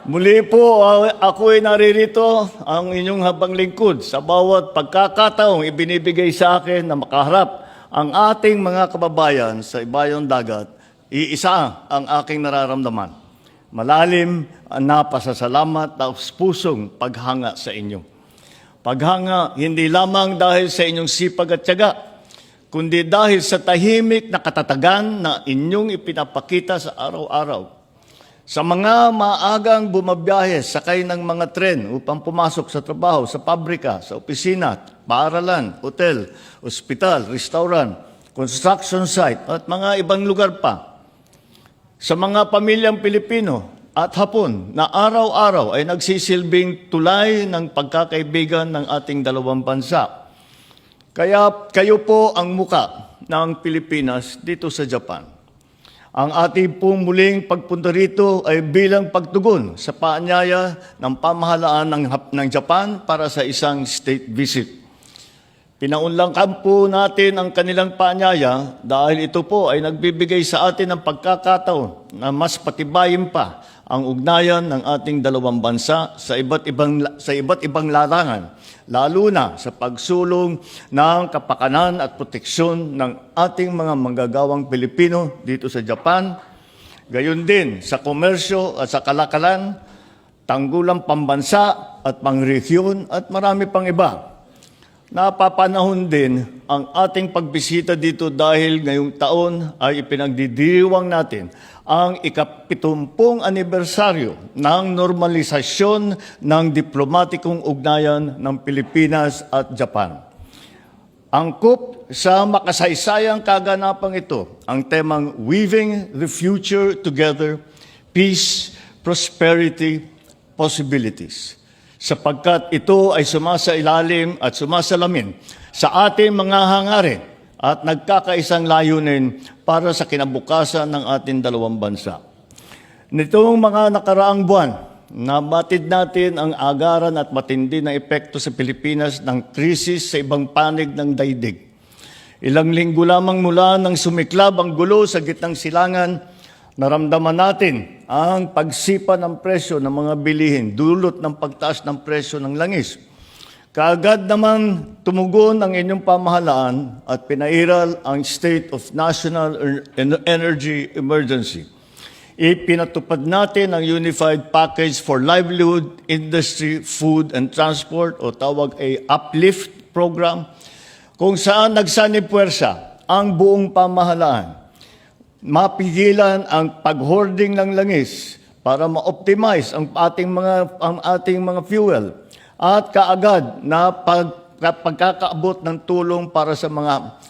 Muli po, ako ay naririto ang inyong habang lingkod sa bawat pagkakataong ibinibigay sa akin na makaharap ang ating mga kababayan sa ibayong dagat. Iisa ang aking nararamdaman. Malalim na pasasalamat at pusong paghanga sa inyo. Paghanga hindi lamang dahil sa inyong sipag at tiyaga, kundi dahil sa tahimik na katatagan na inyong ipinapakita sa araw-araw. Sa mga maagang bumabiyahe, sakay ng mga tren upang pumasok sa trabaho, sa pabrika, sa opisina, paaralan, hotel, ospital, restaurant, construction site, at mga ibang lugar pa. Sa mga pamilyang Pilipino at Hapon na araw-araw ay nagsisilbing tulay ng pagkakaibigan ng ating dalawang bansa. Kaya kayo po ang muka ng Pilipinas dito sa Japan. Ang ating pong muling pagpunta rito ay bilang pagtugon sa paanyaya ng pamahalaan ng Japan para sa isang state visit. Pinaunlangkan po natin ang kanilang paanyaya dahil ito po ay nagbibigay sa atin ng pagkakataon na mas patibayin pa ang ugnayan ng ating dalawang bansa sa iba't ibang larangan, lalo na sa pagsulong ng kapakanan at proteksyon ng ating mga manggagawang Pilipino dito sa Japan, gayon din sa komersyo at sa kalakalan, tanggulang pambansa at pangrehiyon at marami pang iba. Napapanahon din ang ating pagbisita dito dahil ngayong taon ay ipinagdidiwang natin ang ika-70 anibersaryo ng normalisasyon ng diplomatikong ugnayan ng Pilipinas at Japan. Angkop sa makasaysayang kaganapang ito ang temang Weaving the Future Together, Peace, Prosperity, Possibilities. Sapagkat ito ay sumasailalim at sumasalamin sa ating mga hangarin at nagkakaisang layunin para sa kinabukasan ng ating dalawang bansa. Nitong mga nakaraang buwan, nabatid natin ang agaran at matindi na epekto sa Pilipinas ng krisis sa ibang panig ng daigdig. Ilang linggo lamang mula nang sumiklab ang gulo sa gitnang silangan, naramdaman natin ang pagsipa ng presyo ng mga bilihin, dulot ng pagtaas ng presyo ng langis. Kaagad naman tumugon ang inyong pamahalaan at pinairal ang State of National Energy Emergency. Ipinatupad natin ang Unified Package for Livelihood, Industry, Food and Transport o tawag ay UPLIFT program kung saan nagsanib-puwersa ang buong pamahalaan. Mapigilan ang pag-hoarding ng langis para ma-optimize ang ating mga fuel at kaagad na pagkakaabot ng tulong para sa mga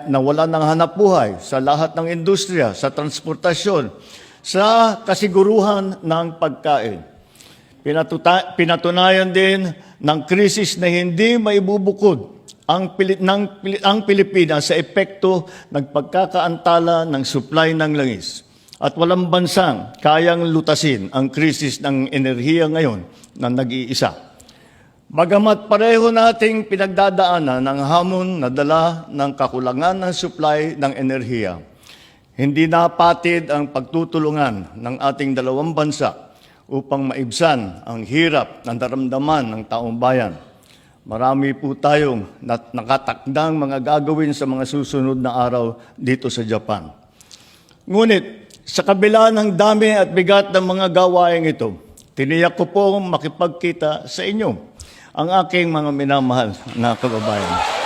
nawalan ng hanapbuhay sa lahat ng industriya, sa transportasyon, sa kasiguruhan ng pagkain. Pinatunayan din ng krisis na hindi maibubukod ang Pilipinas sa epekto ng pagkakaantala ng supply ng langis. At walang bansang kayang lutasin ang krisis ng enerhiya ngayon na nag-iisa. Bagamat pareho nating pinagdadaanan ng hamon na dala ng kakulangan ng supply ng enerhiya, hindi napatid ang pagtutulungan ng ating dalawang bansa upang maibsan ang hirap na naramdaman ng taong bayan. Marami po tayong nakatakdang mga gagawin sa mga susunod na araw dito sa Japan. Ngunit, sa kabila ng dami at bigat ng mga gawain ito, tiniyak ko po makipagkita sa inyo, ang aking mga minamahal na kababayan.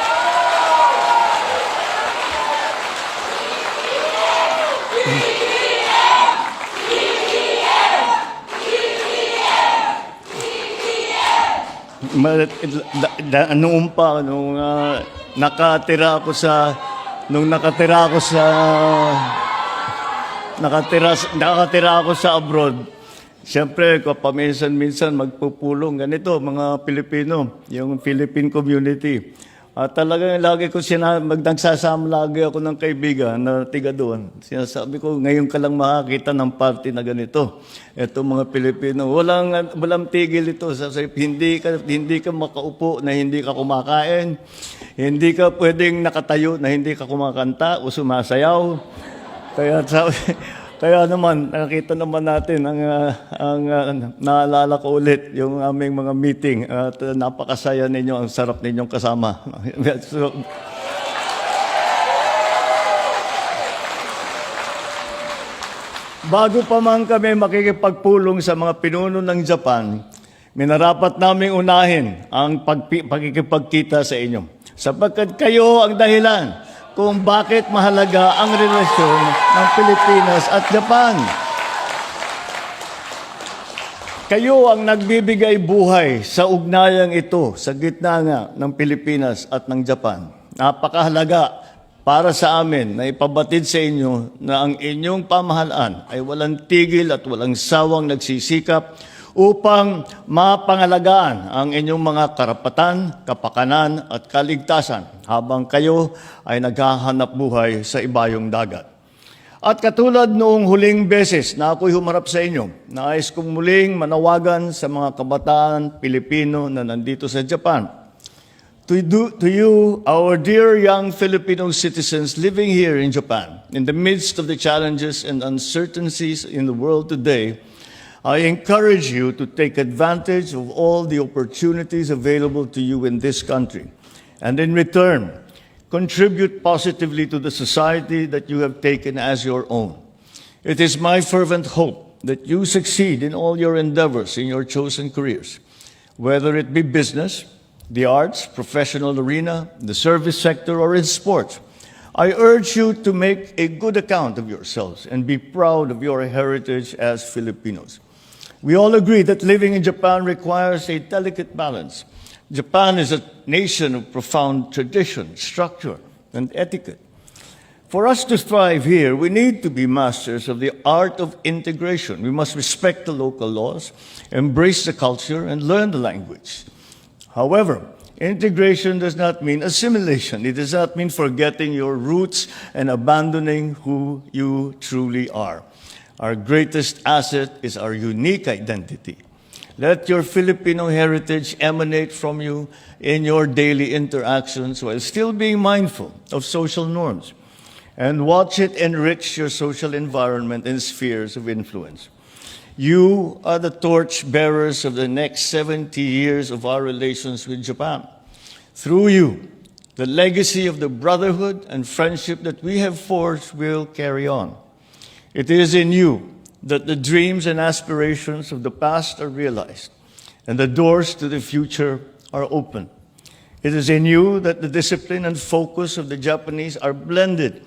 Noong pa, nung nakatira ako sa abroad, siyempre, paminsan-minsan magpupulong ganito, mga Pilipino, yung Philippine community. At talagang lagi ko nagsasama lagi ako ng kaibigan na tiga doon. Sinasabi ko, ngayon ka lang makakita ng party na ganito. Ito mga Pilipino, walang tigil ito. Hindi ka makaupo na hindi ka kumakain. Hindi ka pwedeng nakatayo na hindi ka kumakanta o sumasayaw. Kaya naman, nakita naman natin naalala ko ulit yung aming mga meeting at napakasaya ninyo, ang sarap ninyong kasama. So, bago pa man kami makikipagpulong sa mga pinuno ng Japan, minarapat naming unahin ang pagkikipagkita sa inyo. Sapagkat kayo ang dahilan kung bakit mahalaga ang relasyon ng Pilipinas at Japan. Kayo ang nagbibigay buhay sa ugnayang ito sa gitna nga ng Pilipinas at ng Japan. Napakahalaga para sa amin na ipabatid sa inyo na ang inyong pamahalaan ay walang tigil at walang sawang nagsisikap upang mapangalagaan ang inyong mga karapatan, kapakanan at kaligtasan habang kayo ay naghahanap buhay sa ibayong dagat. At katulad noong huling beses na ako'y humarap sa inyo, nais kong muling manawagan sa mga kabataan Pilipino na nandito sa Japan. To you, our dear young Filipino citizens living here in Japan, in the midst of the challenges and uncertainties in the world today, I encourage you to take advantage of all the opportunities available to you in this country, and in return, contribute positively to the society that you have taken as your own. It is my fervent hope that you succeed in all your endeavors in your chosen careers, whether it be business, the arts, professional arena, the service sector, or in sports. I urge you to make a good account of yourselves and be proud of your heritage as Filipinos. We all agree that living in Japan requires a delicate balance. Japan is a nation of profound tradition, structure, and etiquette. For us to thrive here, we need to be masters of the art of integration. We must respect the local laws, embrace the culture, and learn the language. However, integration does not mean assimilation. It does not mean forgetting your roots and abandoning who you truly are. Our greatest asset is our unique identity. Let your Filipino heritage emanate from you in your daily interactions while still being mindful of social norms, and watch it enrich your social environment and spheres of influence. You are the torch bearers of the next 70 years of our relations with Japan. Through you, the legacy of the brotherhood and friendship that we have forged will carry on. It is in you that the dreams and aspirations of the past are realized, and the doors to the future are open. It is in you that the discipline and focus of the Japanese are blended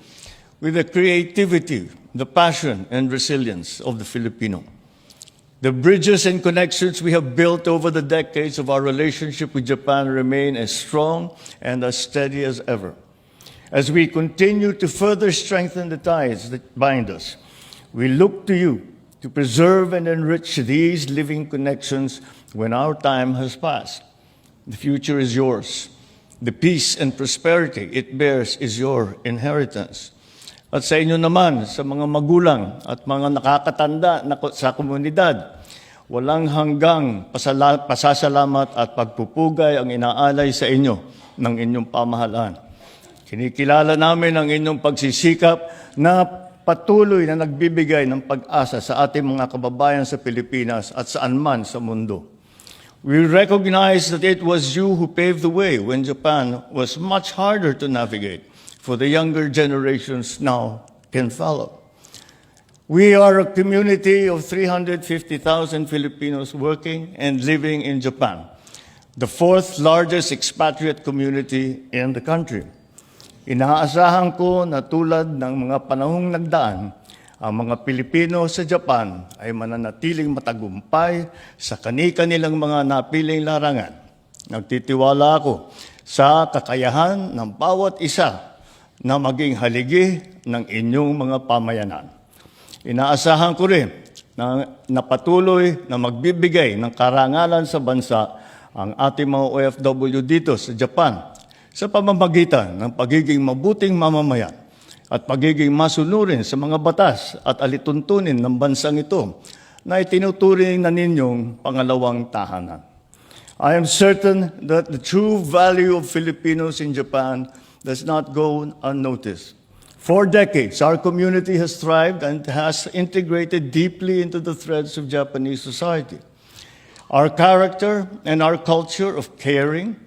with the creativity, the passion, and resilience of the Filipino. The bridges and connections we have built over the decades of our relationship with Japan remain as strong and as steady as ever. As we continue to further strengthen the ties that bind us, we look to you to preserve and enrich these living connections when our time has passed. The future is yours. The peace and prosperity it bears is your inheritance. At sa inyo naman, sa mga magulang at mga nakakatanda sa komunidad, walang hanggang pasasalamat at pagpupugay ang inaalay sa inyo ng inyong pamahalaan. Kinikilala namin ang inyong pagsisikap na patuloy na nagbibigay ng pag-asa sa ating mga kababayan sa Pilipinas at saan man sa mundo. We recognize that it was you who paved the way when Japan was much harder to navigate, for the younger generations now can follow. We are a community of 350,000 Filipinos working and living in Japan, the fourth largest expatriate community in the country. Inaasahan ko na tulad ng mga panahong nagdaan, ang mga Pilipino sa Japan ay mananatiling matagumpay sa kani-kanilang mga napiling larangan. Nagtitiwala ako sa kakayahan ng bawat isa na maging haligi ng inyong mga pamayanan. Inaasahan ko rin na patuloy na magbibigay ng karangalan sa bansa ang ating mga OFW dito sa Japan sa pamamagitan ng pagiging mabuting mamamayan at pagiging masunurin sa mga batas at alituntunin ng bansang ito na itinuturing na ninyong pangalawang tahanan. I am certain that the true value of Filipinos in Japan does not go unnoticed. For decades, our community has thrived and has integrated deeply into the threads of Japanese society. Our character and our culture of caring,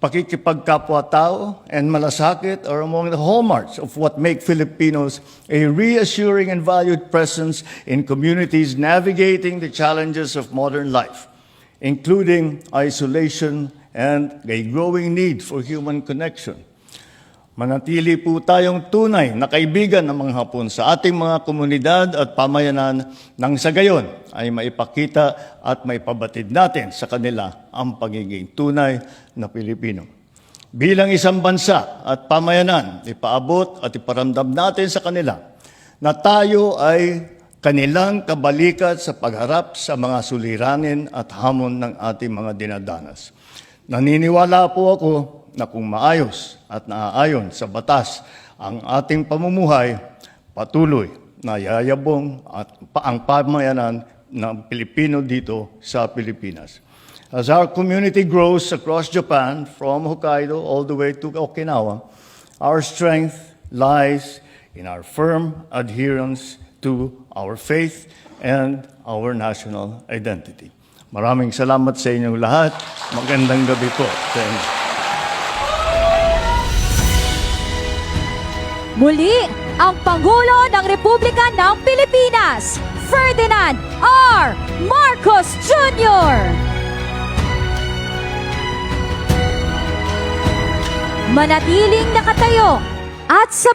pakikipagkapwa-tao, and malasakit are among the hallmarks of what make Filipinos a reassuring and valued presence in communities navigating the challenges of modern life, including isolation and a growing need for human connection. Manatili po tayong tunay na kaibigan ng mga Hapon sa ating mga komunidad at pamayanan nang sa gayon ay maipakita at maipabatid natin sa kanila ang pagiging tunay na Pilipino. Bilang isang bansa at pamayanan, ipaabot at iparamdam natin sa kanila na tayo ay kanilang kabalikat sa pagharap sa mga suliranin at hamon ng ating mga dinadanas. Naniniwala po ako na kung maayos at naaayon sa batas ang ating pamumuhay, patuloy na yayabong at ang pamayanan ng Pilipino dito sa Pilipinas. As our community grows across Japan, from Hokkaido all the way to Okinawa, our strength lies in our firm adherence to our faith and our national identity. Maraming salamat sa inyong lahat. Magandang gabi po sa inyo. Muli, ang Pangulo ng Republika ng Pilipinas, Ferdinand R. Marcos Jr. Manatiling nakatayo at sa